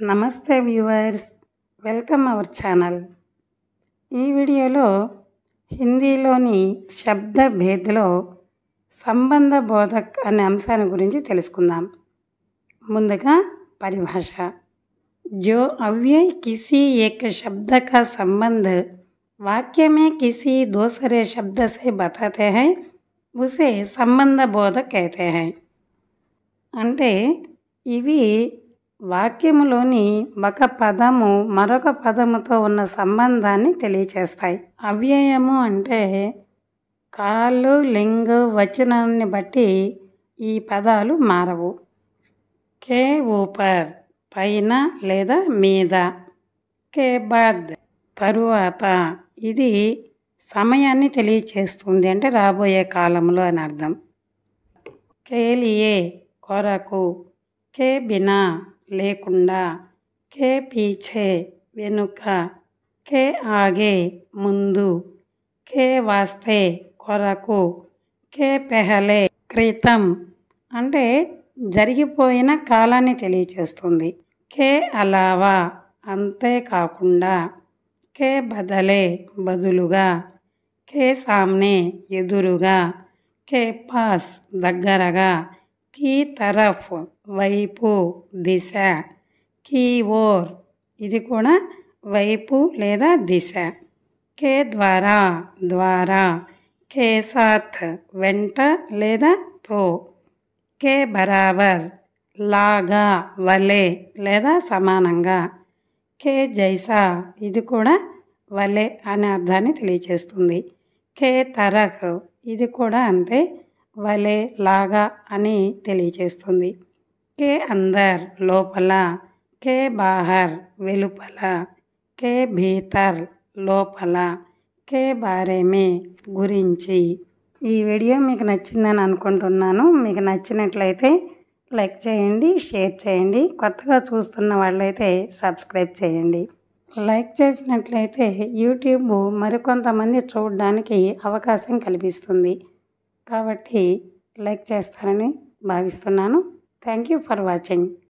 నమస్తే viewers, welcome our channel. ఈ వీడియోలో హిందీలోని శబ్ద భేద్లో సంబంధ బోధక్ అనే అంశాన్ని గురించి తెలుసుకుందాం. ముందుగా పరిభాష. जो अव्यय किसी एक शब्द का संबंध वाक्य में किसी दूसरे शब्द से बताते हैं उसे संबंध बोधक कहते हैं. అంటే ఇవి వాక్యములోని ఒక పదము మరొక పదముతో ఉన్న సంబంధాన్ని తెలియచేస్తాయి. అవ్యయము అంటే కాలు, లింగు, వచనాన్ని బట్టి ఈ పదాలు మారవు. కే ఊపర్ పైన లేదా మీద, కే బాద్ తరువాత, ఇది సమయాన్ని తెలియచేస్తుంది, అంటే రాబోయే కాలంలో అని అర్థం. కే లియే కొరకు, కే బినా లేకుండా, కే పీछे వెనుక, కే ఆగే ముందు, కే వాస్తే కొరకు, కే పెహలే క్రితం అంటే జరిగిపోయిన కాలాన్ని తెలియచేస్తుంది. కే అలావా అంతేకాకుండా, కే బదలే బదులుగా, కే సామ్నే ఎదురుగా, కే పాస్ దగ్గరగా, కీ తరఫ్ వైపు దిశ, కీ ఓర్ ఇది కూడా వైపు లేదా దిశ, కే ద్వారా ద్వారా, కే సాత్ వెంట లేదా తో, కే బరాబర్ లాగా వలె లేదా సమానంగా, కే జైసా ఇది కూడా వలె అనే అర్థాన్ని తెలియచేస్తుంది. కే తరహ్ ఇది కూడా అంతే, వలె లాగా అని తెలియచేస్తుంది. కే అందర్ లోపల, కే బాహర్ వెలుపల, కే భీతర్ లోపల, కే బారేమే గురించి. ఈ వీడియో మీకు నచ్చిందని అనుకుంటున్నాను. మీకు నచ్చినట్లయితే లైక్ చేయండి, షేర్ చేయండి. కొత్తగా చూస్తున్న వాళ్ళైతే సబ్స్క్రైబ్ చేయండి. లైక్ చేసినట్లయితే యూట్యూబ్ మరికొంతమంది చూడడానికి అవకాశం కల్పిస్తుంది. కాబట్టి లైక్ చేస్తారని భావిస్తున్నాను. Thank you for watching.